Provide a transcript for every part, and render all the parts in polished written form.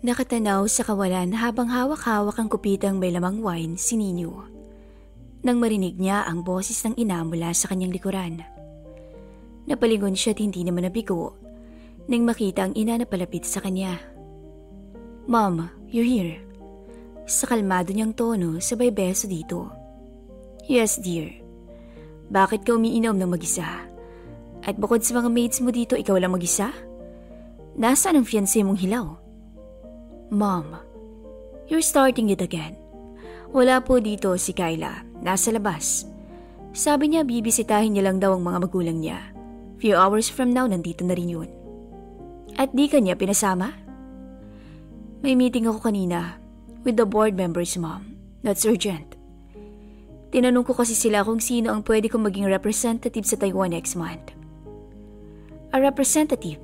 Nakatanaw sa kawalan habang hawak-hawak ang kupitang may lamang wine si Nino. Nang marinig niya ang boses ng ina mula sa kanyang likuran. Napalingon siya at hindi naman nabigo nang makita ang ina na palapit sa kanya. "Mom, you're here." Sa kalmado niyang tono sabay beso dito. "Yes, dear. Bakit ka umiinom ng mag-isa? At bukod sa mga maids mo dito, ikaw lang mag-isa? Nasaan ang fiancé mong hilaw?" "Mom, you're starting it again. Wala po dito si Kyla. Nasa labas. Sabi niya bibisitahin niya lang daw ang mga magulang niya. Few hours from now, nandito na rin yun." "At di ka niya pinasama?" "May meeting ako kanina with the board members, Mom. That's urgent. Tinanong ko kasi sila kung sino ang pwede kong maging representative sa Taiwan next month." "A representative?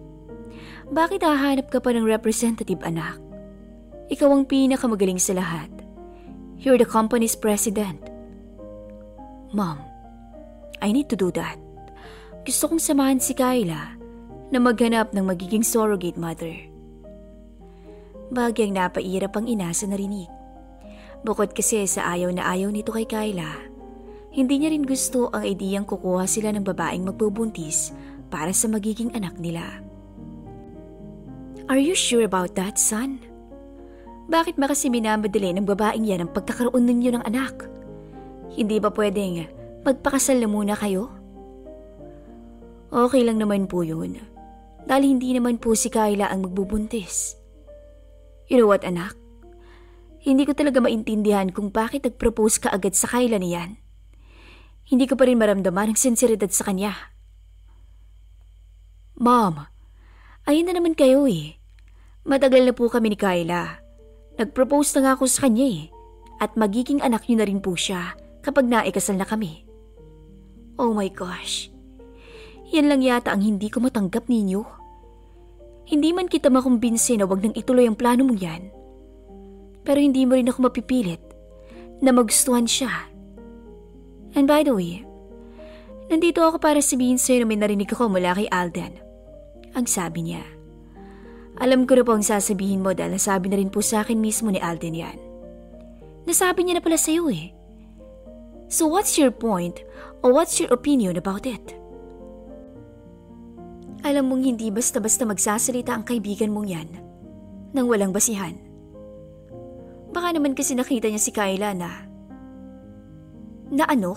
Bakit hahanap ka pa ng representative, anak? Ikaw ang pinakamagaling sa lahat. You're the company's president." "Mom, I need to do that. Gusto kong samahan si Kyla na maghanap ng magiging surrogate mother." Bagyang napairap ang ina sa narinig. Bukod kasi sa ayaw na ayaw nito kay Kyla, hindi niya rin gusto ang ideyang kukuha sila ng babaeng magbubuntis para sa magiging anak nila. "Are you sure about that, son? Bakit ba kasi minamadali ng babaeng yan ang pagkakaroon ninyo ng anak? Hindi ba pwedeng magpakasal na muna kayo?" "Okay lang naman po yun. Dahil hindi naman po si Kyla ang magbubuntis." "You know what, anak? Hindi ko talaga maintindihan kung bakit nag-propose ka agad sa Kyla niyan. Hindi ko pa rin maramdaman ang sinseridad sa kanya." "Mom, ayun na naman kayo eh. Matagal na po kami ni Kyla. Nag-propose na nga ako sa kanya eh. At magiging anak niyo na rin po siya kapag naikasal na kami." "Oh my gosh. Yan lang yata ang hindi ko matanggap ninyo. Hindi man kita makumbinse na wag nang ituloy ang plano mong yan. Pero hindi mo rin ako mapipilit na magustuhan siya. And by the way, nandito ako para sabihin sa'yo na may narinig ako mula kay Alden." Ang sabi niya. "Alam ko na po ang sasabihin mo dahil nasabi na rin po sa akin mismo ni Alden yan. Nasabi niya na pala sa'yo eh. So what's your point or what's your opinion about it?" Alam mong hindi basta-basta magsasalita ang kaibigan mong yan nang walang basihan. Baka naman kasi nakita niya si Kyla na ano?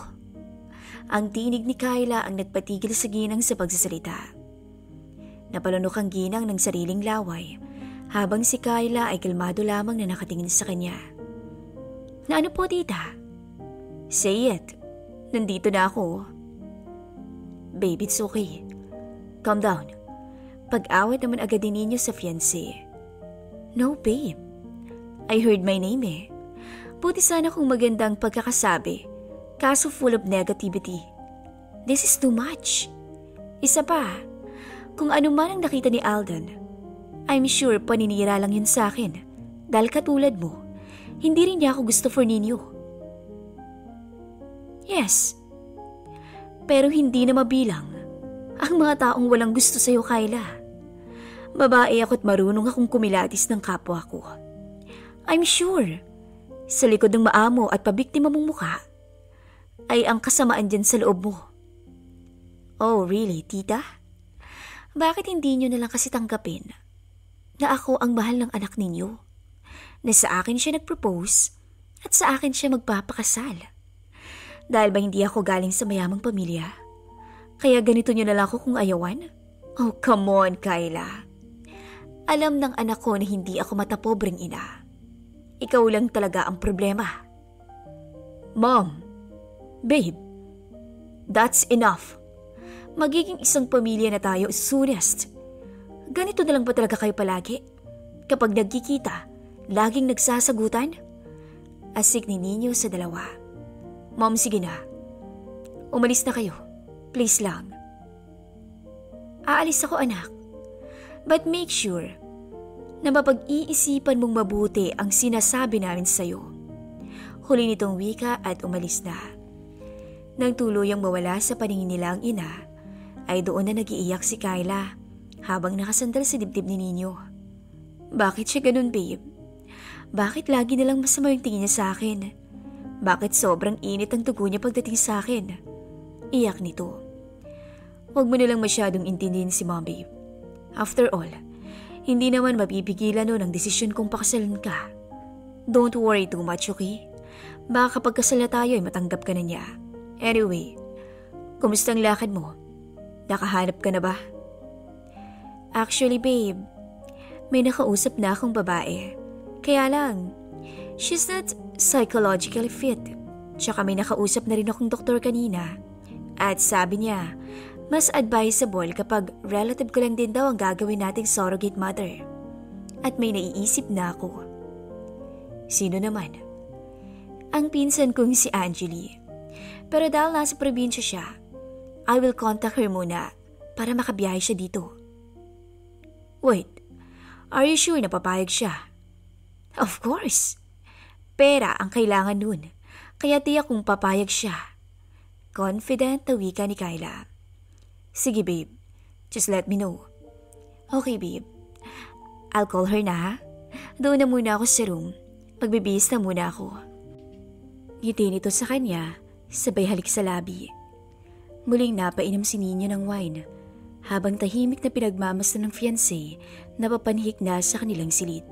Ang tinig ni Kyla ang nagpatigil sa ginang sa pagsasalita. Napalunok ang ginang ng sariling laway habang si Kyla ay kalmado lamang na nakatingin sa kanya. "Na ano po, tita?" "Say it. Nandito na ako." "Babe, it's okay. Calm down. Pag-awat naman agad din ninyo sa fiancé." "No, babe. I heard my name eh. Buti sana kung maganda ang pagkakasabi, kaso full of negativity. This is too much. Isa pa, kung ano man ang nakita ni Alden, I'm sure paninira lang yun sa akin dahil katulad mo, hindi rin niya ako gusto for ninyo." "Yes. Pero hindi na mabilang ang mga taong walang gusto sa'yo, Kyla. Babae ako at marunong akong kumilatis ng kapwa ko. I'm sure, sa likod ng maamo at pabiktima mong mukha, ay ang kasamaan dyan sa loob mo." "Oh, really, tita? Bakit hindi nyo nalang kasi tanggapin na ako ang mahal ng anak ninyo? Na sa akin siya nag-propose at sa akin siya magpapakasal? Dahil ba hindi ako galing sa mayamang pamilya? Kaya ganito nyo na lang ako kung ayawan? Oh, come on, Kyla. Alam ng anak ko na hindi ako matapobreng ina. Ikaw lang talaga ang problema." "Mom, babe, that's enough. Magiging isang pamilya na tayo as soonest. Ganito na lang ba talaga kayo palagi? Kapag nagkikita, laging nagsasagutan?" Asik ni Nino sa dalawa. "Mom, sige na. Umalis na kayo. Please lang." "Aalis ako, anak. But make sure na mapag-iisipan mong mabuti ang sinasabi namin sa'yo." Huli nitong wika at umalis na. Nang tuluyang mawala sa paningin nila ang ina, ay doon na nag-iiyak si Kyla habang nakasandal sa dibdib ni Nino. Bakit siya ganun, babe? Bakit lagi nalang masama yung tingin niya sa akin? Bakit sobrang init ang dugo niya pagdating sa akin? Iyak nito. Huwag mo nalang masyadong intindihin si mom, babe. After all, hindi naman mapipigilan nun ang desisyon kung pakasalan ka. Don't worry too much, okay? Baka kapag kasal na tayo ay matanggap ka na niya. Anyway, kumusta ang lakad mo? Nakahanap ka na ba? Actually, babe, may nakausap na akong babae. Kaya lang, she's not psychologically fit. Tsaka may nakausap na rin akong doktor kanina. At sabi niya, mas advisable kapag relative ko lang din daw ang gagawin nating surrogate mother. At may naiisip na ako. Sino naman? Ang pinsan kong si Angeli. Pero dahil nasa probinsya siya, I will contact her muna para makabiyahe siya dito. Wait, are you sure na papayag siya? Of course. Pera ang kailangan nun, kaya tiyak kung papayag siya. Confident na wika ni Kyla. Sige babe, just let me know. Okay babe, I'll call her na ha. Doon na muna ako sa room, magbibihis na muna ako. Ngiti nito sa kanya, sabay halik sa labi. Muling napainom si Nino ng wine, habang tahimik na pinagmamasdan ng fiancé na papanhik na sa kanilang silid.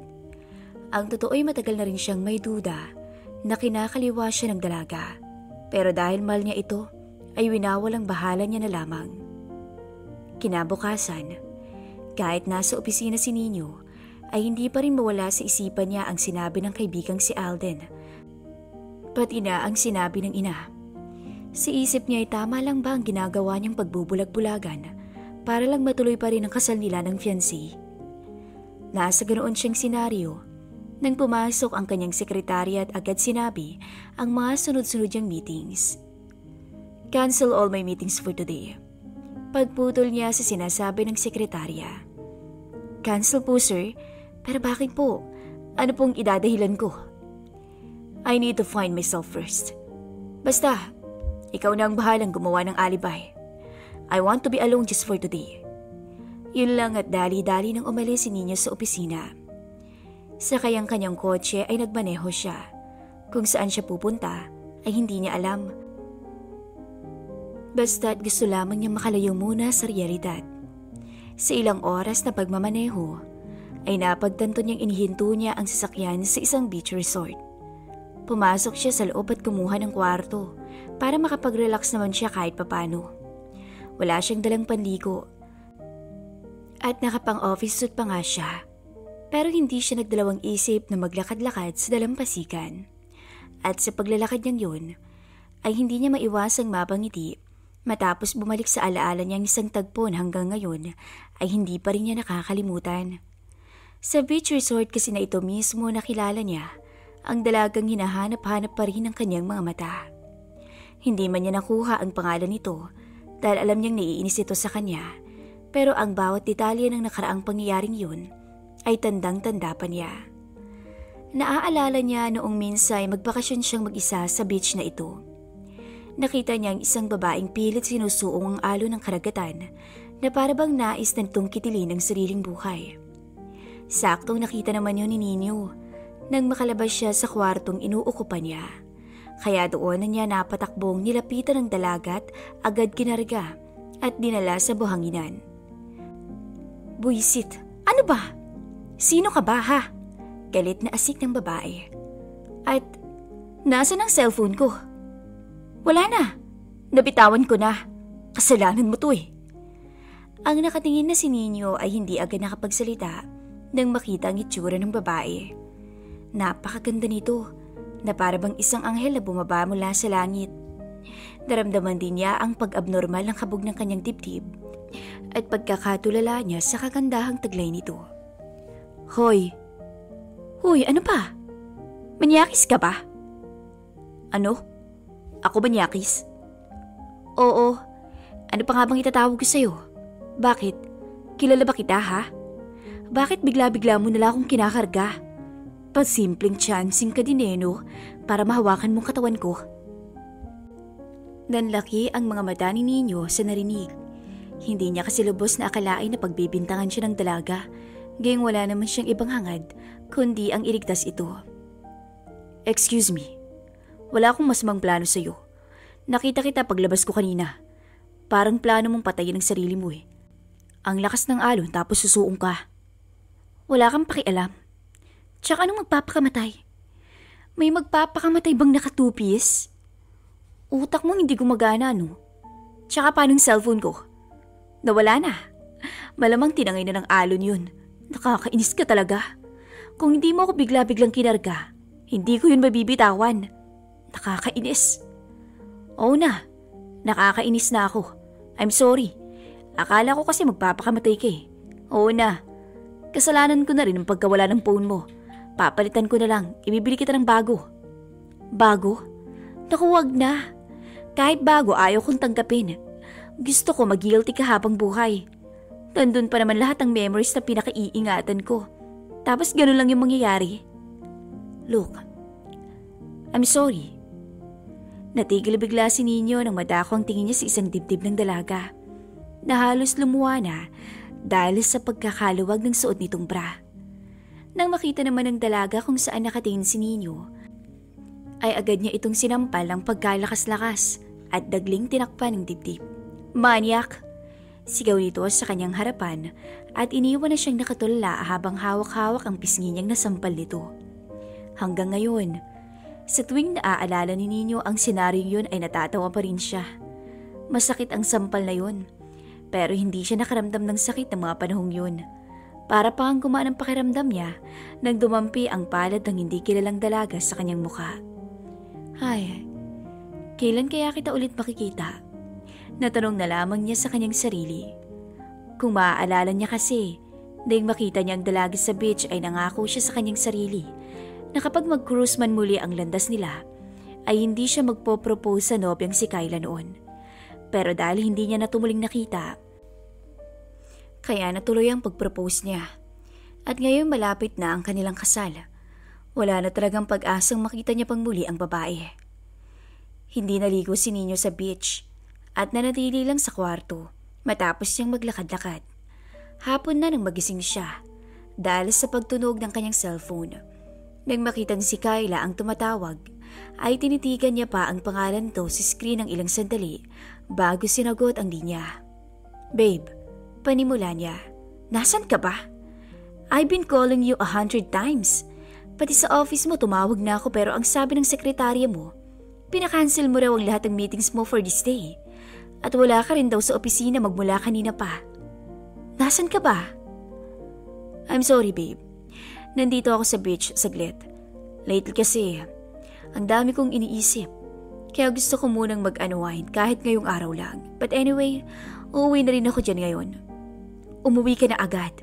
Ang totoo'y matagal na rin siyang may duda na kinakaliwa siya ng dalaga, pero dahil mahal niya ito, ay winawalang bahala niya na lamang. Kinabukasan, kahit nasa opisina si Nino, ay hindi pa rin mawala sa isipan niya ang sinabi ng kaibigang si Alden, pati na ang sinabi ng ina. Sa isip niya ay tama lang ba ang ginagawa niyang pagbubulag-bulagan para lang matuloy pa rin ang kasal nila ng fiancé. Nasa ganoon siyang senaryo nang pumasok ang kanyang sekretary at agad sinabi ang mga sunod-sunod niyang meetings. Cancel all my meetings for today. Pagputol niya sa sinasabi ng sekretarya. Cancel po sir, pero bakit po? Ano pong idadahilan ko? I need to find myself first. Basta, ikaw na ang bahalang gumawa ng alibay. I want to be alone just for today. Yun lang at dali-dali nang umalis si Nino sa opisina. Sa kanyang kotse ay nagmaneho siya. Kung saan siya pupunta ay hindi niya alam. Basta't gusto lamang niya makalayo muna sa realidad. Sa ilang oras na pagmamaneho, ay napagtanto niyang inihinto niya ang sasakyan sa isang beach resort. Pumasok siya sa loob at kumuha ng kwarto para makapag-relax naman siya kahit papano. Wala siyang dalang panligo. At nakapang-office suit pa nga siya. Pero hindi siya nagdalawang isip na maglakad-lakad sa dalampasikan. At sa paglalakad niyang yun, ay hindi niya maiwasang mapangiti matapos bumalik sa alaala niyang isang tagpon hanggang ngayon ay hindi pa rin niya nakakalimutan. Sa beach resort kasi na ito mismo nakilala niya ang dalagang hinahanap-hanap pa rin ng kanyang mga mata. Hindi man niya nakuha ang pangalan nito dahil alam niyang naiinis ito sa kanya, pero ang bawat detalye ng nakaraang pangyayaring yun ay tandang-tanda pa niya. Naaalala niya noong minsan magbakasyon siyang mag-isa sa beach na ito. Nakita niya ang isang babaeng pilit sinusuong ang alon ng karagatan na parabang nais na nitong kitilin ang sariling buhay. Saktong nakita naman yun ni Nino nang makalabas siya sa kwartong inuukupan niya. Kaya doon na niya napatakbong nilapitan ng dalagat, agad kinarga at dinala sa buhanginan. Buisit, ano ba? Sino ka ba ha? Galit na asik ng babae. At nasaan ang cellphone ko? Wala na. Nabitawan ko na. Kasalanan mo to eh. Ang nakatingin na si Nino ay hindi agad nakapagsalita nang makita ang itsura ng babae. Napakaganda nito na parabang isang anghel na bumaba mula sa langit. Naramdaman din niya ang pag-abnormal ng kabog ng kanyang dibdib at pagkakatulala niya sa kagandahang taglay nito. Hoy! Hoy, ano pa? Manyakis ka ba? Ano? Ako manyakis? Oo. Ano pa nga bang itatawag ko sa'yo? Bakit? Kilala ba kita ha? Bakit bigla-bigla mo nala akong kinakarga? Pasimpleng chancing ka din no, para mahawakan mong katawan ko. Nanlaki ang mga mata ni Nino sa narinig. Hindi niya kasi lubos na akalain na pagbibintangan siya ng dalaga Gayong wala naman siyang ibang hangad, kundi ang iligtas ito. Excuse me, wala akong masamang plano sa'yo. Nakita kita paglabas ko kanina. Parang plano mong patayin ang sarili mo eh. Ang lakas ng alon tapos susuong ka. Wala kang pakialam. Tsaka anong magpapakamatay? May magpapakamatay bang nakatupis? Utak mo hindi gumagana, no? Tsaka paanong cellphone ko? Nawala na. Malamang tinangay na ng alon yun. Nakakainis ka talaga. Kung hindi mo ako bigla-biglang kinarga, hindi ko yun mabibitawan. Nakakainis. Oo na, nakakainis na ako. I'm sorry. Akala ko kasi magpapakamatay ka eh. Oo na. Kasalanan ko na rin ang pagkawala ng phone mo. Papalitan ko na lang, ibibili kita ng bago. Bago? Naku, wag na. Kahit bago, ayaw kong tanggapin. Gusto ko mag-guilty ka habang buhay. Nandun pa naman lahat ng memories na pinakaiingatan ko. Tapos ganun lang yung mangyayari. Look, I'm sorry. Natigil bigla si Nino nang madako ang tingin niya sa isang dibdib ng dalaga na halos lumuwa na dahil sa pagkakaluwag ng suot nitong bra. Nang makita naman ng dalaga kung saan nakatingin si Nino, ay agad niya itong sinampal ng pagkalakas-lakas at dagling tinakpan ng dibdib. Maniac! Sigaw nito sa kanyang harapan at iniwan na siyang nakatulala habang hawak-hawak ang pisngi niyang nasampal nito. Hanggang ngayon, sa tuwing naaalala ni Nino ang senaryong yun ay natatawa pa rin siya. Masakit ang sampal na yun, pero hindi siya nakaramdam ng sakit ng mga panahong yun. Para pa ang gumaan ang pakiramdam niya nang dumampi ang palad ng hindi kilalang dalaga sa kanyang mukha. Ay, kailan kaya kita ulit makikita? Natanong na lamang niya sa kanyang sarili. Kung maaalala niya kasi, dahil makita niya ang dalaga sa beach ay nangako siya sa kanyang sarili na kapag mag-cruise man muli ang landas nila, ay hindi siya magpo-propose sa nobyang si Kyla noon. Pero dahil hindi niya natumuling nakita, kaya natuloy ang pag-propose niya. At ngayon malapit na ang kanilang kasal. Wala na talagang pag-asang makita niya pang muli ang babae. Hindi naligo si Nino sa beach at nanatili lang sa kwarto matapos siyang maglakad-lakad. Hapon na nang magising siya dahil sa pagtunog ng kanyang cellphone. Nang makitang si Kyla ang tumatawag, ay tinitigan niya pa ang pangalan to sa screen ng ilang sandali bago sinagot ang linya. Babe, panimula niya. Nasaan ka ba? I've been calling you 100 times. Pati sa office mo tumawag na ako pero ang sabi ng sekretarya mo, pinakancel mo raw ang lahat ng meetings mo for this day. At wala ka rin daw sa opisina magmula kanina pa. Nasaan ka ba? I'm sorry babe. Nandito ako sa beach saglit. Lately kasi, ang dami kong iniisip. Kaya gusto ko munang mag-unwind kahit ngayong araw lang. But anyway, uuwi na rin ako dyan ngayon. Umuwi ka na agad.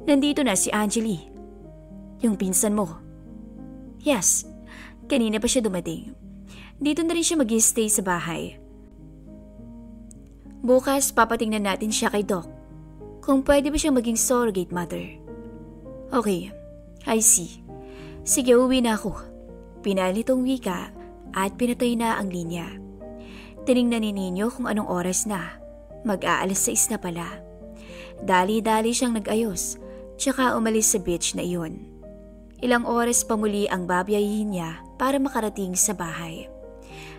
Nandito na si Angeli. Yung pinsan mo. Yes, kanina pa siya dumating. Dito na rin siya mag-stay sa bahay. Bukas papatingnan natin siya kay Doc kung pwede ba siyang maging surrogate mother. Okay, I see. Sige, uwi na ako. Pinalitong wika at pinatay na ang linya. Tiningnan ni Nino kung anong oras na. Mag-aalas 6 na pala. Dali-dali siyang nag-ayos, tsaka umalis sa beach na iyon. Ilang oras pa muli ang babiyahin niya para makarating sa bahay.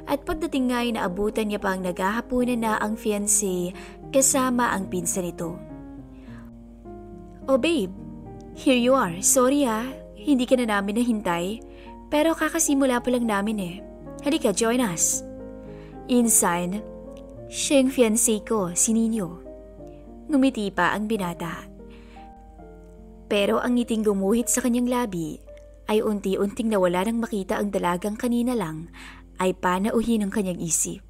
At pagdating nga ay naabutan niya pang naghahapunan na ang fiancé kasama ang pinsan nito. Oh babe, here you are. Sorry hindi ka na namin nahintay. Pero kakasimula pa lang namin eh. Halika, join us. Inside, siya yung fiancé ko, si Nino. Ngumiti pa ang binata. Pero ang ngiting gumuhit sa kanyang labi ay unti-unting nawala nang makita ang dalagang kanina lang ay panauhin ng kanyang isip.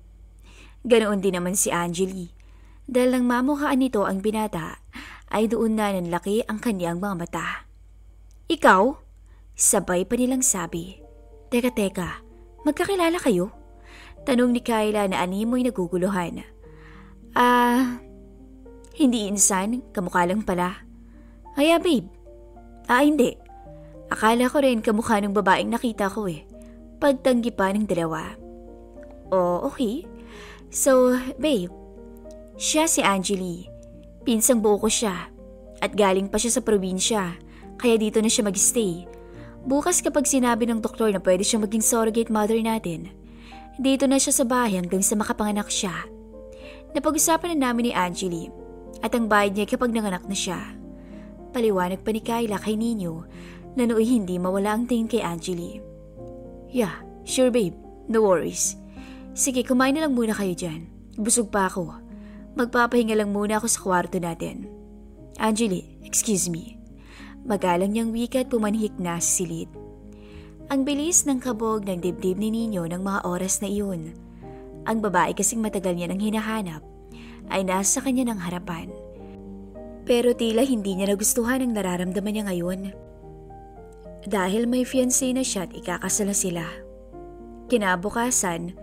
Ganoon din naman si Angeli. Dahil nang mamukhaan nito ang binata, ay doon na nanlaki ang kanyang mga mata. Ikaw? Sabay pa nilang sabi. Teka, magkakilala kayo? Tanong ni Kyla na animoy naguguluhan. Hindi insan, kamukha lang pala. Ay babe. Hindi. Akala ko rin kamukha ng babaeng nakita ko eh. Pagtanggi pa ng dalawa. Oh, okay. So, babe, siya si Angeli. Pinsang buo ko siya. At galing pa siya sa probinsya, kaya dito na siya mag-stay. Bukas kapag sinabi ng doktor na pwede siya maging surrogate mother natin, dito na siya sa bahay hanggang sa makapanganak siya. Napag-usapan na namin ni Angeli at ang bayad niya kapag nanganak na siya. Paliwanag pa ni Kyla kay Nino na nooy hindi mawala ang tingin kay Angeli. Yeah, sure babe, no worries. Sige, kumain na lang muna kayo dyan. Busog pa ako. Magpapahinga lang muna ako sa kwarto natin. Angeli, excuse me. Magalang niyang wika at pumanhik na sa silid. Ang bilis ng kabog ng dibdib ni Nino ng mga oras na iyon. Ang babae kasing matagal niya nang hinahanap ay nasa kanya ng harapan. Pero tila hindi niya nagustuhan ang nararamdaman niya ngayon. Dahil may fiancé na siya at ikakasal na sila. Kinabukasan,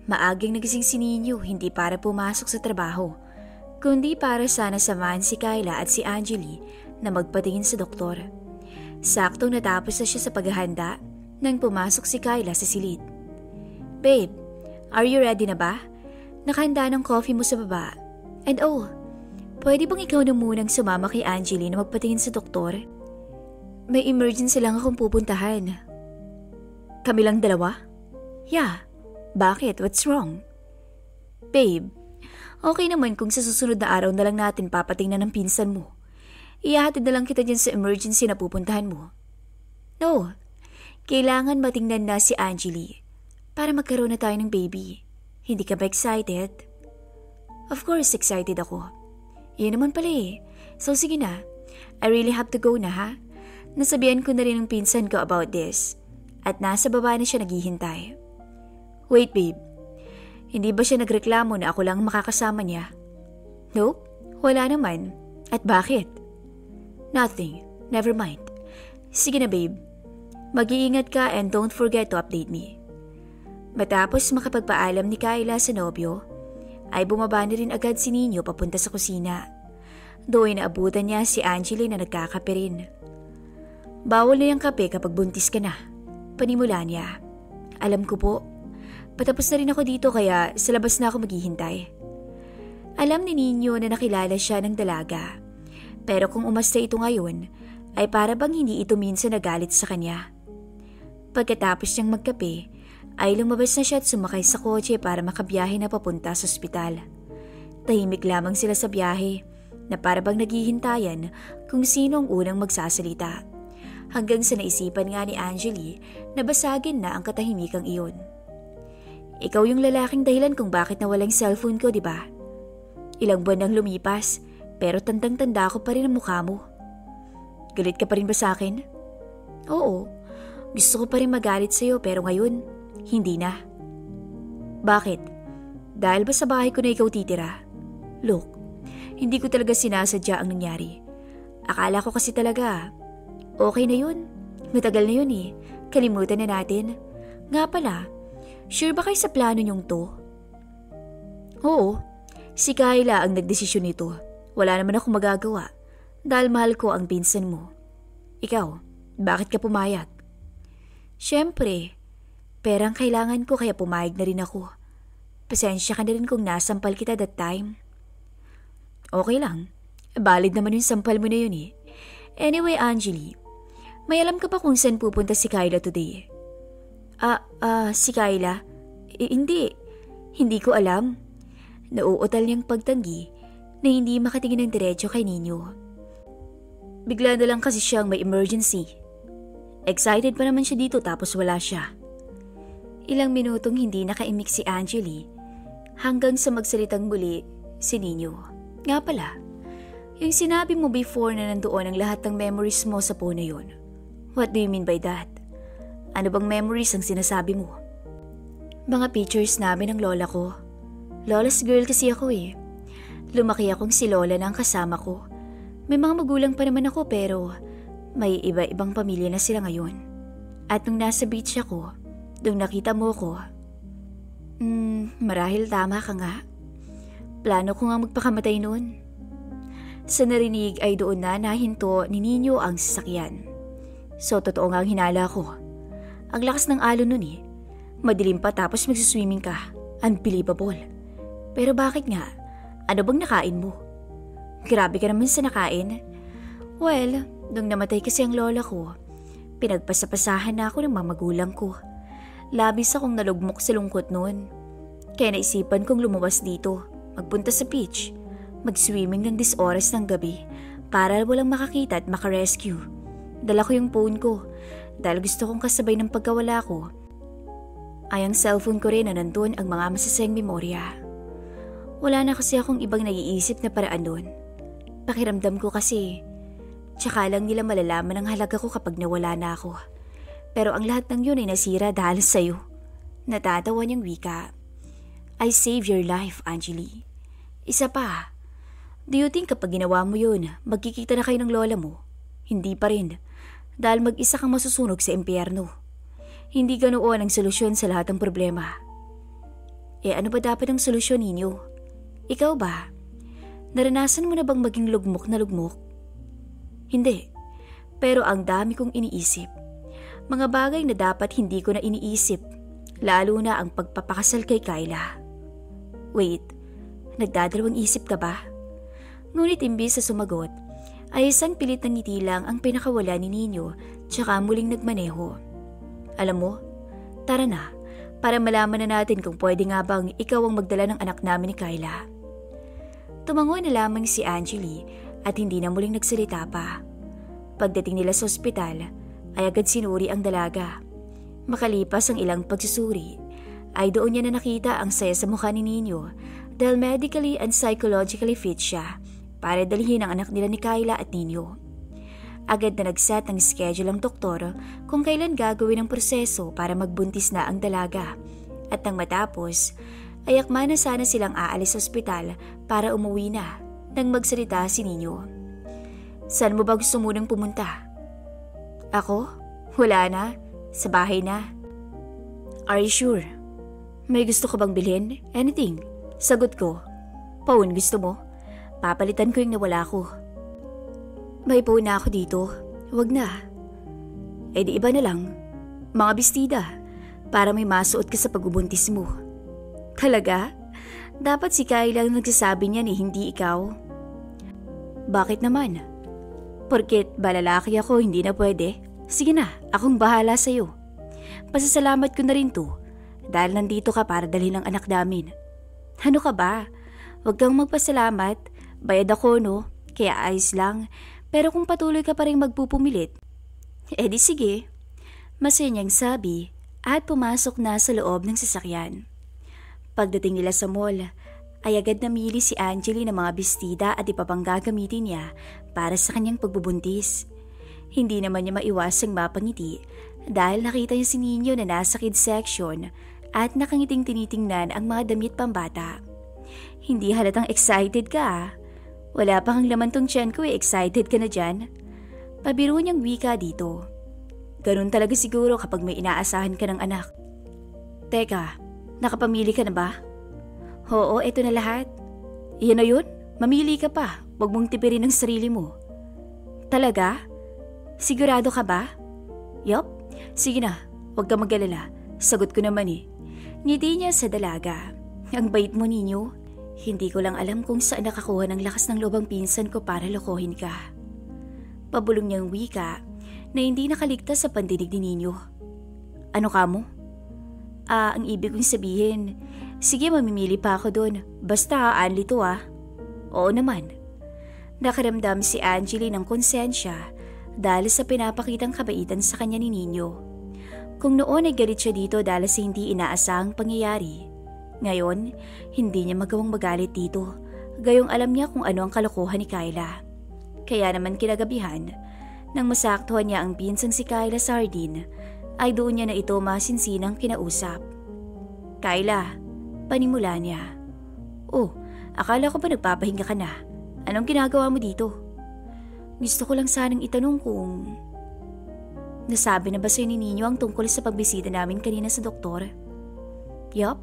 maagang nagising si Nino hindi para pumasok sa trabaho, kundi para sana samahan si Kyla at si Angeli na magpatingin sa doktor. Saktong natapos na siya sa paghahanda nang pumasok si Kyla sa silid. Babe, are you ready na ba? Nakahanda ng coffee mo sa baba. And pwede bang ikaw na munang sumama kay Angeli na magpatingin sa doktor? May emergency lang akong pupuntahan. Kami lang dalawa? Yeah. Bakit? What's wrong? Babe, okay naman kung sa susunod na araw na lang natin papatingnan ng pinsan mo. Ihahatid na lang kita dyan sa emergency na pupuntahan mo. No, kailangan matingnan na si Angeli para magkaroon na tayo ng baby. Hindi ka ba excited? Of course, excited ako. Yun naman pala eh. So sige na, I really have to go na ha? Nasabihan ko na rin ng pinsan ko about this at nasa baba na siya naghihintay. Wait babe, hindi ba siya nagreklamo na ako lang makakasama niya? Nope, wala naman. At bakit? Nothing, never mind. Sige na babe, mag-iingat ka and don't forget to update me. Matapos makapagpaalam ni Kyla sa nobyo, ay bumaba na rin agad si Nino papunta sa kusina. Doon naabutan niya si Angeli na nagkakape rin. Bawal na yung kape kapag buntis ka na, panimula niya. Alam ko po, patapos na rin ako dito kaya sa labas na ako maghihintay. Alam ni Nino na nakilala siya ng dalaga. Pero kung umasta ito ngayon, ay para bang hindi ito minsan nagalit sa kanya. Pagkatapos niyang magkape, ay lumabas na siya at sumakay sa kotse para makabiyahe na papunta sa ospital. Tahimik lamang sila sa biyahe na para bang naghihintayan kung sino ang unang magsasalita. Hanggang sa naisipan nga ni Angeli na basagin na ang katahimikang iyon. Ikaw yung lalaking dahilan kung bakit nawalang cellphone ko, di ba? Ilang buwan nang lumipas, pero tandang-tanda ko pa rin ang mukha mo. Galit ka pa rin ba sa akin? Oo, gusto ko pa rin magalit sa'yo pero ngayon, hindi na. Bakit? Dahil ba sa bahay ko na ikaw titira? Look, hindi ko talaga sinasadya ang nangyari. Akala ko kasi talaga, okay na yun. Matagal na yun eh. Kalimutan na natin. Nga pala, sure ba kayo sa plano niyong to? Oo, si Kyla ang nagdesisyon nito. Wala naman akong magagawa dahil mahal ko ang pinsan mo. Ikaw, bakit ka pumayag? Siyempre, perang kailangan ko kaya pumayag na rin ako. Pasensya ka na rin kung nasampal kita that time. Okay lang, valid naman yung sampal mo na yun eh. Anyway, Angeli, may alam ka pa kung saan pupunta si Kyla today? Si Kyla? Hindi ko alam. Nauutal niyang pagtanggi na hindi makatingin ng diretso kay Nino. Bigla na lang kasi siyang may emergency. Excited pa naman siya dito tapos wala siya. Ilang minutong hindi nakaimik si Angeli hanggang sa magsalitang muli si Nino. Nga pala, yung sinabi mo before na nandoon ang lahat ng memories mo sa phone na yun. What do you mean by that? Ano bang memories ang sinasabi mo? Mga pictures namin ng lola ko. Lola's girl kasi ako eh. Lumaki akong si lola na ang kasama ko. May mga magulang pa naman ako pero may iba-ibang pamilya na sila ngayon. At nung nasa beach ako, nung nakita mo ko, marahil tama ka nga. Plano ko nga magpakamatay noon. Sa narinig ay doon na nahinto ni Nino ang sasakyan. So totoo nga ang hinala ko. Ang lakas ng alon nun eh. Madilim pa tapos magsiswimming ka. Unbelievable. Pero bakit nga? Ano bang nakain mo? Grabe ka naman sa nakain. Well, nung namatay kasi ang lola ko, pinagpasapasahan na ako ng mga magulang ko. Labis akong nalugmok sa lungkot noon. Kaya naisipan kong lumuwas dito, magpunta sa beach, mag-swimming ng 10 oras ng gabi para walang makakita at makarescue. Dala ko yung phone ko dahil gusto kong kasabay ng pagkawala ko ay ang cellphone ko rin na nandun ang mga masasayang memorya. Wala na kasi akong ibang naiisip na paraan doon. Pakiramdam ko kasi, tsaka lang nila malalaman ang halaga ko kapag nawala na ako. Pero ang lahat ng yun ay nasira dahil sa'yo. Natatawa niyang wika. I saved your life, Angelie. Isa pa, do you think kapag ginawa mo yun, magkikita na kayo ng lola mo? Hindi pa rin, dahil mag-isa kang masusunog sa impyerno. Hindi ganoon ang solusyon sa lahat ng problema. Ano ba dapat ang solusyon ninyo? Ikaw ba? Naranasan mo na bang maging lugmok na lugmok? Hindi, pero ang dami kong iniisip. Mga bagay na dapat hindi ko na iniisip, lalo na ang pagpapakasal kay Kyla. Wait, nagdadalawang isip ka ba? Ngunit imbis sa sumagot, ay isang pilit na ngiti lang ang pinakawala ni Nino tsaka muling nagmaneho. Alam mo, tara na, para malaman na natin kung pwede nga bang ikaw ang magdala ng anak namin ni Kyla. Tumango na lamang si Angelie at hindi na muling nagsalita pa. Pagdating nila sa ospital, ay agad sinuri ang dalaga. Makalipas ang ilang pagsusuri, ay doon niya na nakita ang saya sa mukha ni Nino dahil medically and psychologically fit siya para dalhin ang anak nila ni Kyla at Nino. Agad na nag-set ng schedule ang doktor kung kailan gagawin ang proseso para magbuntis na ang dalaga. At nang matapos, ay akma na sana silang aalis sa ospital para umuwi na nang magsalita si Nino. Saan mo ba gusto munang pumunta? Ako? Wala na. Sa bahay na. Are you sure? May gusto ka bang bilhin? Anything? Sagot ko. Paun, gusto mo? Papalitan ko yung nawala ko. May phone na ako dito. Wag na. Di iba na lang. Mga bestida. Para may masuot ka sa pagbubuntis mo. Talaga? Dapat si Kyla ang nagsasabi niyan hindi ikaw. Bakit naman? Porket balalaki ako hindi na pwede? Sige na, akong bahala sa'yo. Pasasalamat ko na rin to. Dahil nandito ka para dalhin ang anak namin. Ano ka ba? Huwag kang magpasalamat. Bayad ako no? Kaya ayos lang. Pero kung patuloy ka pa rin magpupumilit, di sige. Masaya niyang sabi at pumasok na sa loob ng sasakyan. Pagdating nila sa mall, ay agad namili si Angelie ng mga bestida at iba pang gagamitin niya para sa kanyang pagbubuntis. Hindi naman niya maiwasang mapangiti dahil nakita niya si Nino na nasa kids section at nakangiting tinitingnan ang mga damit pambata. Hindi halatang excited ka. Wala pa kang laman tong tiyan ko excited ka na dyan. Pabiro niyang wika dito. Ganun talaga siguro kapag may inaasahan ka ng anak. Teka, nakapamili ka na ba? Oo, eto na lahat. Iyan na yun? Mamili ka pa. Huwag mong tipirin ang sarili mo. Talaga? Sigurado ka ba? Yup. Sige na, huwag ka mag-alala. Sagot ko naman eh. Ngiti niya sa dalaga. Ang bait mo, Nino. Hindi ko lang alam kung saan nakakuha ng lakas ng loob ang pinsan ko para lokohin ka. Pabulong niyang wika na hindi nakaligtas sa pandinig ni Nino. Ano ka mo? Ang ibig kong sabihin, sige mamimili pa ako doon. Basta anli to ah. Oo naman. Nakaramdam si Angelie ng konsensya dahil sa pinapakitang kabaitan sa kanya ni Nino. Kung noon ay galit siya dito dahil sa hindi inaasahang pangyayari, ngayon hindi niya magawang magalit dito. Gayong alam niya kung ano ang kalokohan ni Kyla. Kaya naman kinagabihan, nang masaktuhan niya ang pinsang si Kyla Sardin, ay doon niya na ito masinsinang kinausap. Kyla, panimula niya. Oh, akala ko ba nagpapahinga ka na? Anong ginagawa mo dito? Gusto ko lang sanang itanong kung... Nasabi na ba sa'yo ni Nino ang tungkol sa pagbisita namin kanina sa doktor? Yup,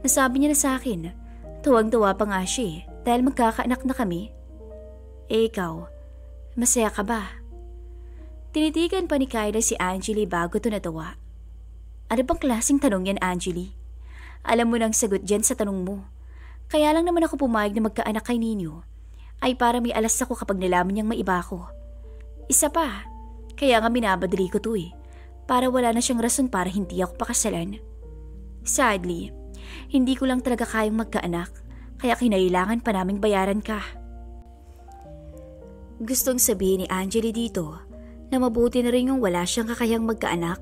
nasabi niya na sa akin. Tuwang-tuwa pa nga siya dahil magkakaanak na kami. Ikaw, masaya ka ba? Tinitigan pa ni Kyla si Angelie bago ito natawa. Ano bang klaseng tanong yan, Angelie? Alam mo nang sagot dyan sa tanong mo. Kaya lang naman ako pumayag na magkaanak kay Nino ay para may alas ako kapag nalaman niyang maiba ko. Isa pa, kaya nga minabadali ko to para wala na siyang rason para hindi ako pakasalan. Sadly, hindi ko lang talaga kayang magkaanak, kaya kinailangan pa naming bayaran ka. Gustong sabihin ni Angeli dito na mabuti na rin yung wala siyang kakayang magkaanak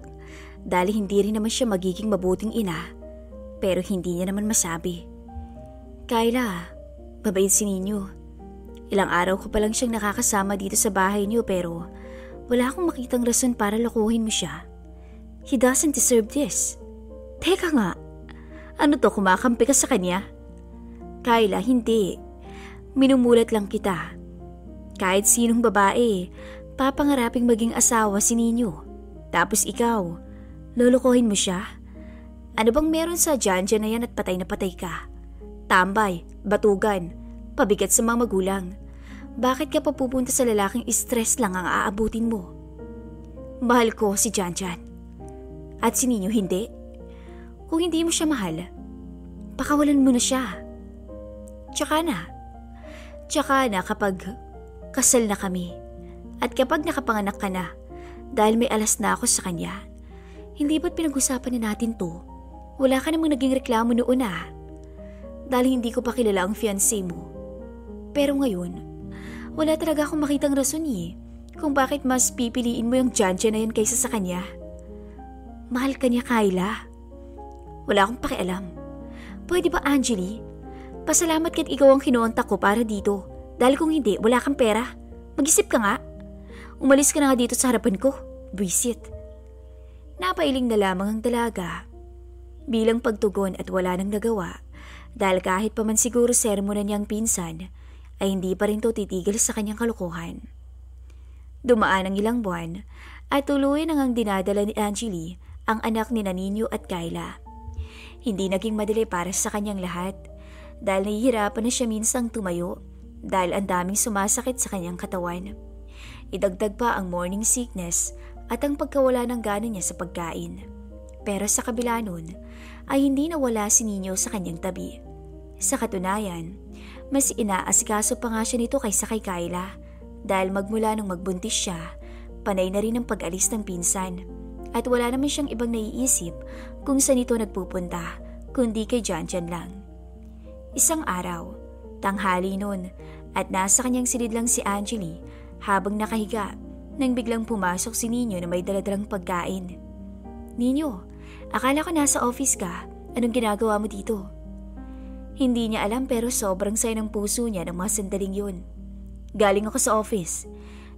dahil hindi rin naman siya magiging mabuting ina, pero hindi niya naman masabi. Kayla, mabait si Ninyo. Ilang araw ko pa lang siyang nakakasama dito sa bahay niyo pero wala akong makitang rason para lokohin mo siya. He doesn't deserve this. Teka nga, ano to, kumakampi ka sa kanya? Kayla, hindi. Minumulat lang kita. Kahit sinong babae, papangaraping maging asawa si Ninyo. Tapos ikaw, lolokohin mo siya? Ano bang meron sa dyan na yan at patay na patay ka? Tambay, batugan, pabigat sa mga magulang. Bakit ka pa pupunta sa lalaking stress lang ang aabutin mo? Mahal ko si Janjan. At si Ninyo hindi. Kung hindi mo siya mahal, pakawalan mo na siya. Tsaka na kapag kasal na kami at kapag nakapanganak ka na dahil may alas na ako sa kanya, hindi ba't pinag-usapan na natin to? Wala ka namang naging reklamo noon dahil hindi ko pa kilala ang fiancé mo. Pero ngayon, wala talaga akong makitang rason kung bakit mas pipiliin mo yung Janjan na yan kaysa sa kanya. Mahal ka niya, Kayla. Wala akong pakialam. Pwede ba, Angeli? Pasalamat ka't ikaw ang kinontak ko para dito. Dahil kung hindi, wala kang pera. Mag-isip ka nga. Umalis ka na nga dito sa harapan ko. Buisit. Napailing na lamang ang dalaga. Bilang pagtugon at wala nang nagawa. Dahil kahit pa man siguro sermon na niyang pinsan, ay hindi pa rin to titigil sa kanyang kalokohan. Dumaan ang ilang buwan at tuloy nang ang dinadala ni Angeli ang anak ni Ninyo at Kayla. Hindi naging madali para sa kanyang lahat dahil nahihirapan na siya minsang tumayo dahil ang daming sumasakit sa kanyang katawan. Idagdag pa ang morning sickness at ang pagkawala ng gana niya sa pagkain. Pero sa kabila nun, ay hindi nawala si Ninyo sa kanyang tabi. Sa katunayan, mas inaasikaso pa nga siya nito kaysa kay Kayla dahil magmula nung magbuntis siya, panay na rin ang pag-alis ng pinsan at wala naman siyang ibang naiisip kung saan ito nagpupunta kundi kay Janjan lang. Isang araw, tanghali nun at nasa kanyang silid lang si Angeli habang nakahiga nang biglang pumasok si Ninyo na may daladalang pagkain. Ninyo, akala ko nasa office ka. Anong ginagawa mo dito? Hindi niya alam pero sobrang saya ng puso niya ng mga sandaling yun. Galing ako sa office.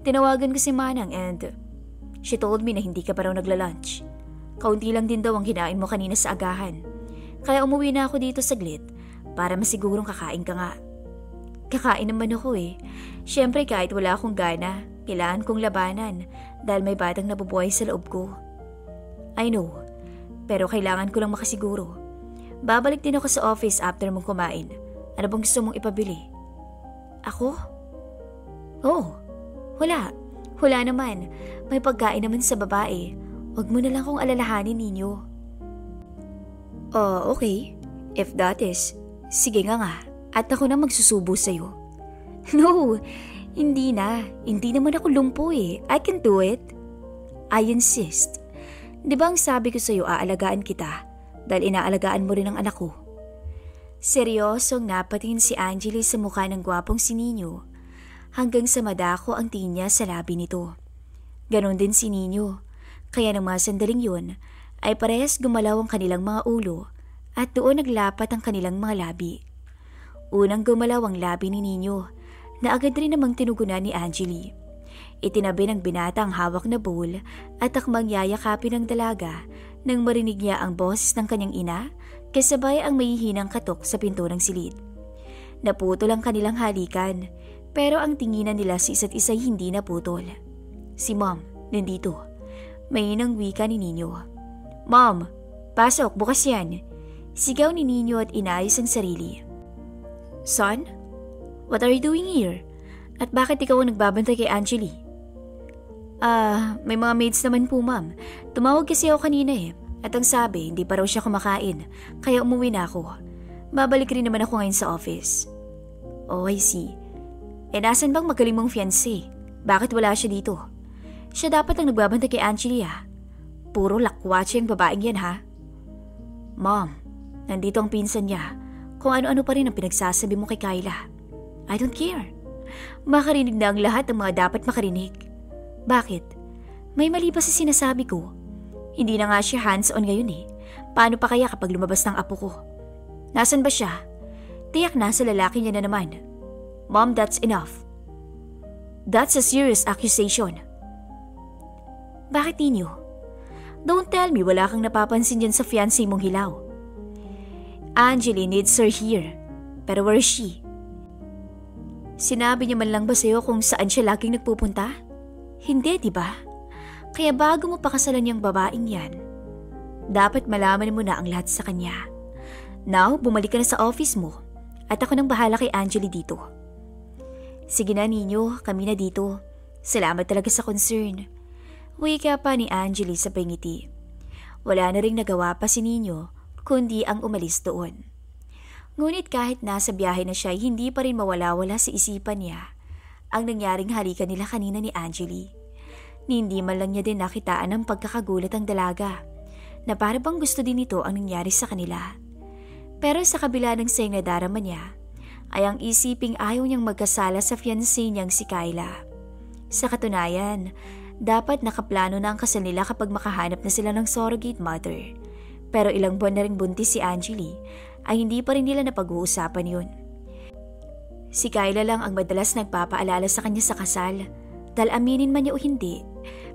Tinawagan ko si Manang and she told me na hindi ka pa raw nagla-lunch. Kaunti lang din daw ang kinain mo kanina sa agahan. Kaya umuwi na ako dito saglit para masigurong kakain ka nga. Kakain naman ako Siyempre kahit wala akong gana, kailangan kong labanan dahil may batang nabubuhay sa loob ko. I know, pero kailangan ko lang makasiguro. Babalik din ako sa office after mong kumain. Ano bang gusto mong ipabili? Ako? Oh, wala. Wala naman. May pagkain naman sa babae. Huwag mo na lang kong alalahanin, Ninyo. Oh, okay. If that is, sige nga. At ako na magsusubo sa'yo. No, hindi na. Hindi naman ako lumpo I can do it. I insist. Di ba ang sabi ko sa'yo aalagaan kita dahil inaalagaan mo rin ang anak ko? Seryosong napatingin si Angeli sa mukha ng gwapong si Ninyo hanggang sa madako ang tingin niya sa labi nito. Ganon din si Ninyo, kaya ng mga sandaling yun ay parehas gumalaw ang kanilang mga ulo at doon naglapat ang kanilang mga labi. Unang gumalaw ang labi ni Ninyo na agad rin namang tinugunan ni Angeli. Itinabi ng binata ang hawak na bowl at akmang yayakapin ng dalaga nang marinig niya ang boses ng kanyang ina kasabay ang mahihinang katok sa pinto ng silid. Naputol ang kanilang halikan pero ang tinginan nila sa isa't isa'y hindi naputol. Si Mom, nandito. Mahinang wika ni Ninyo. Mom, pasok, bukas yan. Sigaw ni Ninyo at inayos ang sarili. Son, what are you doing here? At bakit ikaw ang nagbabantay kay Angeli? May mga maids naman po, Ma'am. Tumawag kasi ako kanina At ang sabi, hindi pa raw siya kumakain. Kaya umuwi na ako. Babalik rin naman ako ngayon sa office. Oh, I see. Nasan bang magaling mong fiancé? Bakit wala siya dito? Siya dapat ang nagbabantay kay Angela. Puro lakwatsa yung babaeng yan ha. Mom, nandito ang pinsan niya. Kung ano-ano pa rin ang pinagsasabi mo kay Kyla. I don't care. Makarinig na ang lahat ng mga dapat makarinig. Bakit? May mali ba sa sinasabi ko? Hindi na nga siya hands-on ngayon eh. Paano pa kaya kapag lumabas ng apo ko? Nasaan ba siya? Tiyak na sa lalaki niya na naman. Mom, that's enough. That's a serious accusation. Bakit ninyo? Don't tell me wala kang napapansin dyan sa fiancé mong hilaw. Angela needs her here. Pero where is she? Sinabi niya man lang ba sa'yo kung saan siya laging nagpupunta? Hindi, di ba? Kaya bago mo pakasalan yung babaeng yan, dapat malaman mo na ang lahat sa kanya. Now, bumalik ka na sa office mo at ako nang bahala kay Angela dito. Sige na ninyo, kami na dito. Salamat talaga sa concern. Wika pa ni Angela sa pangiti. Wala na ring nagawa pa si Nino kundi ang umalis doon. Ngunit kahit nasa biyahe na siya, hindi pa rin mawala-wala sa isipan niya ang nangyaring halikan nila kanina ni Angela. Hindi man lang niya din nakitaan ng pagkakagulat ang dalaga na para bang gusto din ito ang nangyari sa kanila. Pero sa kabila ng sayang na darama niya, ay ang isiping ayaw niyang magkasala sa fiancé niyang si Kyla. Sa katunayan, dapat nakaplano na ang kasal nila kapag makahanap na sila ng surrogate mother. Pero ilang buwan na ring buntis si Angela ay hindi pa rin nila napag-uusapan yun. Si Kyla lang ang madalas nagpapaalala sa kanya sa kasal dahil aminin man niya o hindi,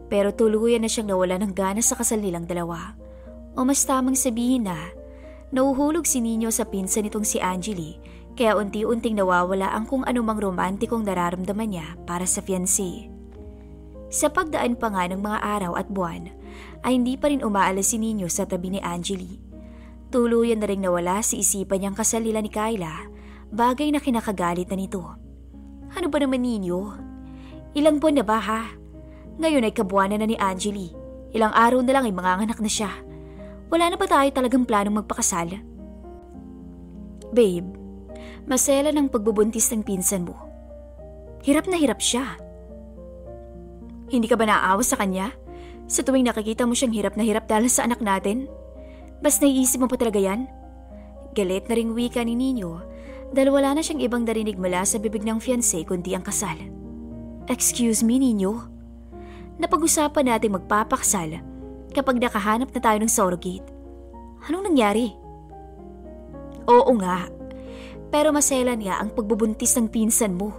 pero tuluyan na siyang nawala ng gana sa kasal nilang dalawa. O mas tamang sabihin na nauhulog si Nino sa pinsan nitong si Angela kaya unti-unting nawawala ang kung anumang romantikong nararamdaman niya para sa fiancé. Sa pagdaan pa nga ng mga araw at buwan, ay hindi pa rin umaalis si Nino sa tabi ni Angela. Tuluyan na rin nawala sa isipan niyang kasal nila ni Kyla, bagay na kinakagalit na nito. Ano ba naman Nino? Ilang buwan na ba ha? Ngayon ay kabuwanan na ni Angela. Ilang araw na lang ay manganganak na siya. Wala na ba tayo talagang planong magpakasal? Babe, masela ng pagbubuntis ng pinsan mo. Hirap na hirap siya. Hindi ka ba naaawa sa kanya? Sa tuwing nakikita mo siyang hirap na hirap dahil sa anak natin? Bas naiisip mo pa talaga yan? Galit na ring wika ni Nino dahil wala na siyang ibang narinig mula sa bibig ng fiancé kundi ang kasal. Excuse me, Nino? Napag-usapan natin magpapakasal kapag nakahanap na tayo ng surrogate. Anong nangyari? Oo nga, pero masela niya ang pagbubuntis ng pinsan mo.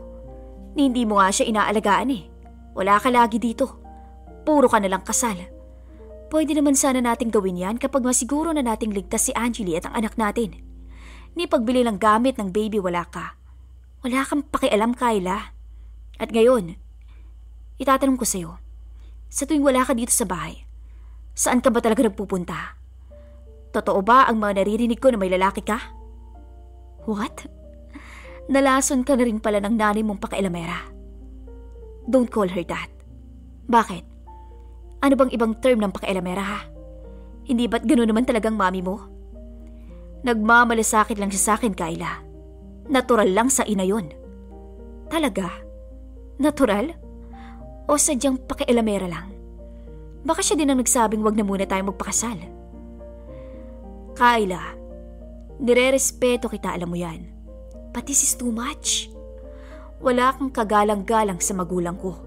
Hindi mo nga siya inaalagaan eh. Wala ka lagi dito. Puro ka nalang kasal. Pwede naman sana nating gawin yan kapag masiguro na nating ligtas si Angela at ang anak natin. Ni pagbili ng gamit ng baby wala ka. Wala kang pakialam, Kyla. At ngayon, itatanong ko sa'yo, sa tuwing wala ka dito sa bahay, saan ka ba talaga nagpupunta? Totoo ba ang mga naririnig ko na may lalaki ka? What? Nalason ka na rin pala ng nanay mong pakialamera. Don't call her that. Bakit? Ano bang ibang term ng pakialamera ha? Hindi ba't gano'n naman talagang mami mo? Nagmamalasakit lang siya sa akin, Kyla. Natural lang sa ina yun. Talaga? Natural? O sadyang pakialamera lang? Baka siya din ang nagsabing wag na muna tayo magpakasal. Kyla, nire-respeto kita, alam mo yan. But this is too much. Wala kang kagalang-galang sa magulang ko.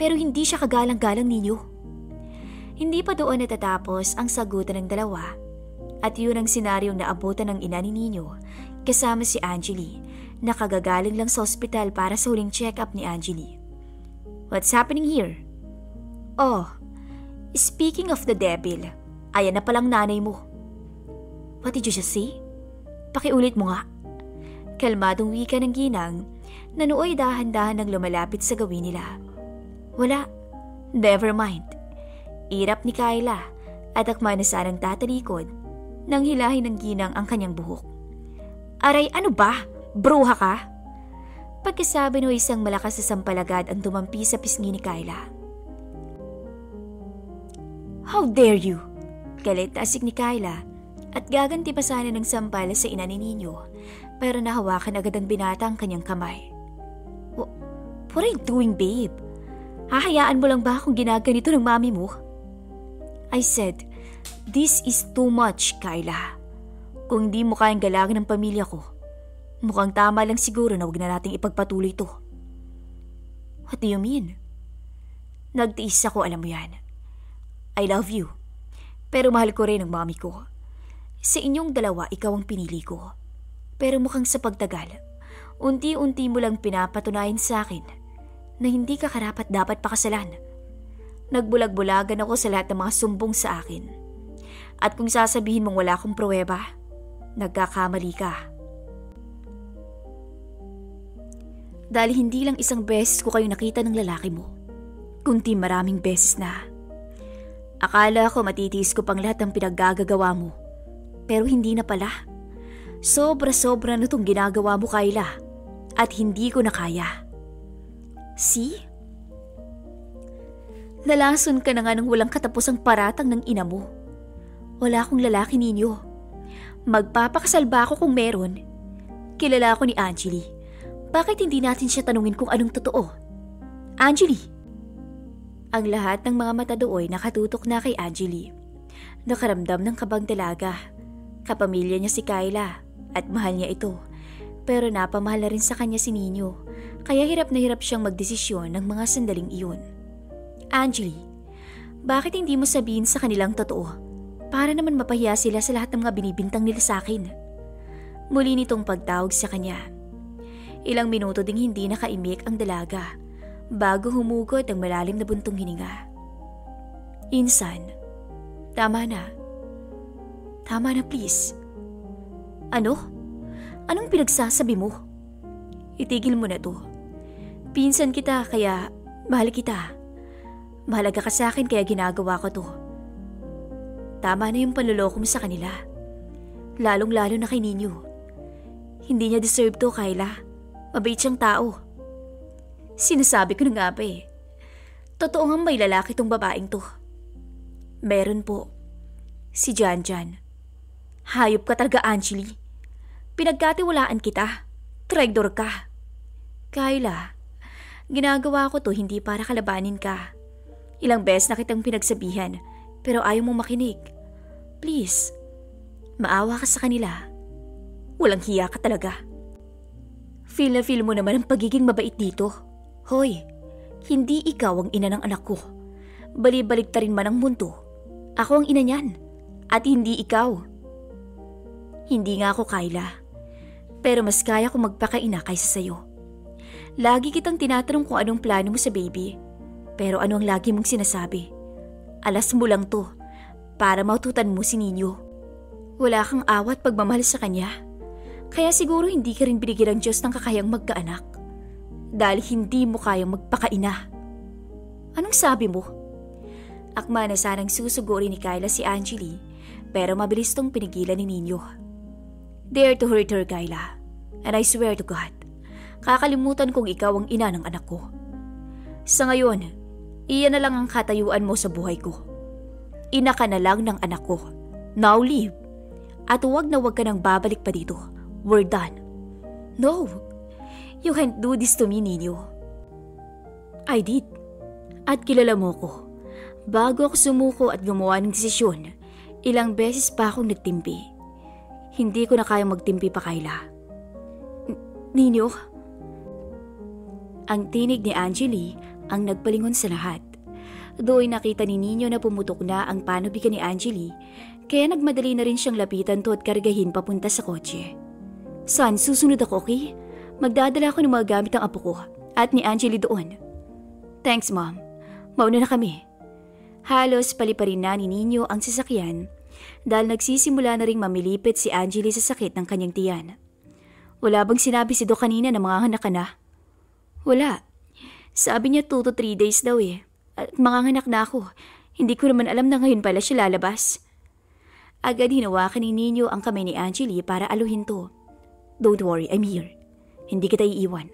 Pero hindi siya kagalang-galang ninyo. Hindi pa doon natatapos ang sagutan ng dalawa at yun ang senaryong naabutan ng ina ni Nino kasama si Angela na kagagaling lang sa ospital para sa huling check-up ni Angela. What's happening here? Oh, speaking of the devil, ayan na palang nanay mo. What did you just say? Pakiulit mo nga. Kalmadong wika ng ginang na nooy dahan-dahan nang lumalapit sa gawin nila. Wala. Never mind. Irap ni Kyla at akma na sanang tatalikod nang hilahin ng ginang ang kanyang buhok. Aray, ano ba? Bruha ka? Pagkasabi no isang malakas na sampalagad ang dumampi sa pisngi ni Kyla. How dare you? Galit na asik ni Kyla at gaganti pa sana ng sampal sa ina ni Nino pero nahawakan agad ang binata ang kanyang kamay. What are you doing, babe? Hahayaan mo lang ba akong ginaganito ng mami mo? I said, this is too much, Kyla. Kung hindi mo kayang galangin ng pamilya ko, mukhang tama lang siguro na huwag na nating ipagpatuloy to. What do you mean? Nagtiis ako, alam mo yan. I love you. Pero mahal ko rin ang mami ko. Sa inyong dalawa, ikaw ang pinili ko. Pero mukhang sa pagtagal, unti-unti mo lang pinapatunayan sa akin na hindi ka karapat dapat pakasalan. Nagbulag-bulagan ako sa lahat ng mga sumbong sa akin. At kung sasabihin mong wala akong pruweba, nagkakamali ka. Dahil hindi lang isang beses ko kayo nakita ng lalaki mo, kundi maraming beses na. Akala ko matitiis ko pang lahat ng pinaggagawa mo, pero hindi na pala. Sobra-sobra na itong ginagawa mo, Kyla, at hindi ko na kaya. See? Lalason ka na nga ng walang katapusang paratang ng ina mo. Wala akong lalaki ninyo. Magpapakasal ba ako kung meron? Kilala ko ni Angeli. Bakit hindi natin siya tanungin kung anong totoo? Angeli! Ang lahat ng mga mata doon nakatutok na kay Angeli. Nakaramdam ng kabang dalaga. Kapamilya niya si Kyla at mahal niya ito. Pero napamahal na rin sa kanya si Nino. Kaya hirap na hirap siyang magdesisyon ng mga sandaling iyon. Angeli, bakit hindi mo sabihin sa kanilang totoo? Para naman mapahiya sila sa lahat ng mga binibintang nila sa akin. Muli nitong pagtawag sa kanya. Ilang minuto ding hindi nakaimik ang dalaga bago humugot ang malalim na buntong hininga. Insan, tama na. Tama na, please. Ano? Anong pinagsasabi mo? Itigil mo na to. Pinsan kita kaya mahal kita. Mahalaga ka sa akin kaya ginagawa ko to. Tama na yung panluloko mo sa kanila. Lalong-lalo na kay Nino. Hindi niya deserve to, Kyla. Mabait siyang tao. Sinasabi ko na nga ba eh. Totoo nga may lalaki tong babaeng to. Meron po. Si Janjan. Hayop ka talaga, Angeli. Pinagkatiwalaan kita. Traidor ka. Kyla, ginagawa ko to hindi para kalabanin ka. Ilang beses na kitang pinagsabihan pero ayaw mong makinig. Please, maawa ka sa kanila. Walang hiya ka talaga. Feel na feel mo naman ang pagiging mabait dito. Hoy, hindi ikaw ang ina ng anak ko. Bali-baligtarin man ang mundo. Ako ang ina niyan. At hindi ikaw. Hindi nga ako, Kyla. Pero mas kaya kong magpakaina kaysa sayo. Lagi kitang tinatanong kung anong plano mo sa baby. Pero ano ang lagi mong sinasabi? Alas mo lang to para maututan mo si Nino. Wala kang awat pagmamahal sa kanya. Kaya siguro hindi ka rin binigyan ng Diyos ng kakayang magkaanak. Dahil hindi mo kayang magpakaina. Anong sabi mo? Akma na sanang susuguri ni Kyla si Angeli, pero mabilis tong pinigilan ni Nino. Dare to hurt her, Kyla. And I swear to God, kakalimutan kong ikaw ang ina ng anak ko. Sa ngayon, iyan na lang ang katayuan mo sa buhay ko. Ina ka na lang ng anak ko. Now leave. At huwag na huwag ka nang babalik pa dito. We're done. No, you can't do this to me, Nino. I did. At kilala mo ko. Bago ako sumuko at gumawa ng desisyon, ilang beses pa akong nagtimpi. Hindi ko na kayang magtimpi pa, Kyla. Nino? Ang tinig ni Angeli ang nagpalingon sa lahat. Doon nakita ni Nino na pumutok na ang panubigan ni Angeli, kaya nagmadali na rin siyang lapitan to at kargahin papunta sa kotse. Son, susunod ako, okay? Magdadala ako ng mga gamit ng apo ko at ni Angeli doon. Thanks, Mom. Mauna na kami. Halos paliparin na ni Nino ang sasakyan dahil nagsisimula na ring mamilipit si Angeli sa sakit ng kanyang tiyan. Wala bang sinabi si Doc kanina na manganganak ka na? Wala. Sabi niya 2 to 3 days daw eh. At manganganak na ako. Hindi ko naman alam na ngayon pala siya lalabas. Agad hinawakan ni Nino ang kamay ni Angeli para aluhin to. Don't worry, I'm here. Hindi kita iiwan.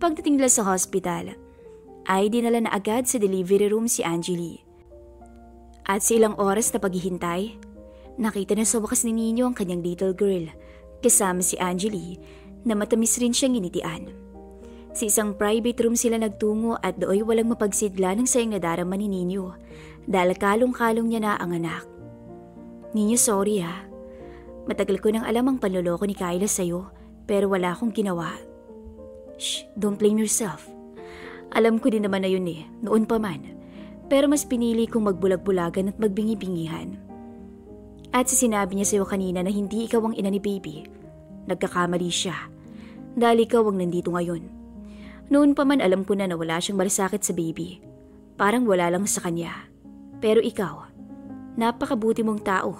Pagdating nila sa hospital, ay dinala na agad sa delivery room si Angeli. At sa ilang oras na paghihintay, nakita na sa wakas ni Nino ang kanyang little girl kasama si Angeli na matamis rin siyang initian. Sa isang private room sila nagtungo at dooy walang mapagsidla ng sayang nadarama ni Ninyo dahil kalong-kalong niya na ang anak. Ninyo, sorry ha. Matagal ko nang alam ang panloloko ni Kyla sa'yo pero wala akong ginawa. Shh, don't blame yourself. Alam ko din naman na yun noon pa man. Pero mas pinili kong magbulag-bulagan at magbingi-bingihan. At sa sinabi niya sa'yo kanina na hindi ikaw ang ina ni baby, nagkakamali siya dahil ikaw ang nandito ngayon. Noon pa man alam ko na wala siyang malasakit sa baby. Parang wala lang sa kanya. Pero ikaw, napakabuti mong tao.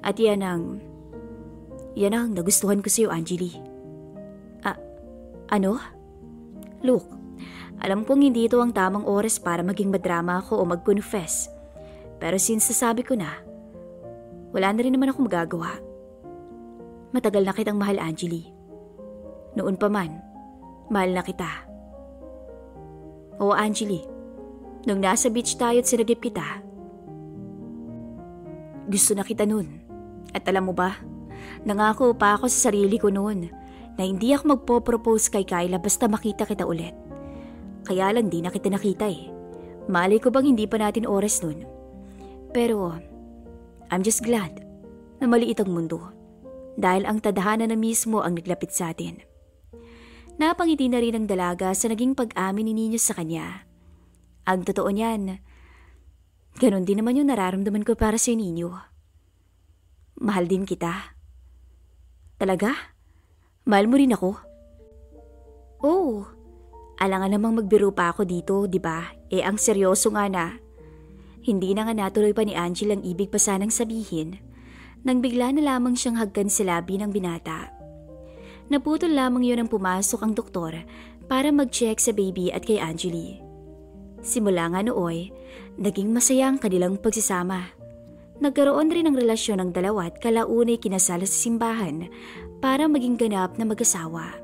At yan ang nagustuhan ko sa'yo, Angelie. Ano? Look, alam kong hindi ito ang tamang oras para maging madrama ako o mag-confess. Pero since nasabi ko na, wala na rin naman ako magagawa. Matagal na kitang mahal, Angelie. Noon pa man, mahal na kita. Oo, Angelie, nung nasa beach tayo at sinagip kita, gusto na kita nun. At alam mo ba, nangako pa ako sa sarili ko noon na hindi ako magpo-propose kay Kyla basta makita kita ulit. Kaya lang di na kita nakita Malay ko bang hindi pa natin oras nun. Pero, I'm just glad na maliit ang mundo dahil ang tadhana na mismo ang naglapit sa atin. Napangiti na rin ang dalaga sa naging pag-amin ni Ninyo sa kanya. Ang totoo niyan, ganon din naman yung nararamdaman ko para sa Ninyo. Mahal din kita. Talaga? Mahal mo rin ako? Oo. Alangan namang magbiro pa ako dito, di ba? Ang seryoso nga na. Hindi na nga natuloy pa ni Angel ang ibig pa sanang sabihin nang bigla na lamang siyang hagkan sa labi ng binata. Naputol lamang yun ang pumasok ang doktor para mag-check sa baby at kay Angelie. Simula nga nooy, naging masaya ang kanilang pagsasama. Nagkaroon rin ng relasyon ng dalawa at kalaunay kinasal sa simbahan para maging ganap na mag-asawa.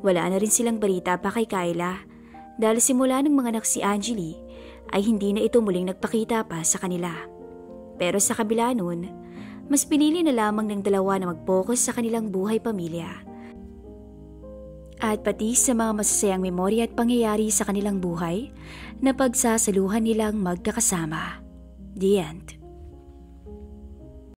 Wala na rin silang balita pa kay Kyla dahil simula ng mga anak si Angelie ay hindi na ito muling nagpakita pa sa kanila. Pero sa kabila nun, mas pinili na lamang ng dalawa na mag-focus sa kanilang buhay pamilya. At pati sa mga masasayang memorya at pangyayari sa kanilang buhay na pagsasaluhan nilang magkakasama. The end.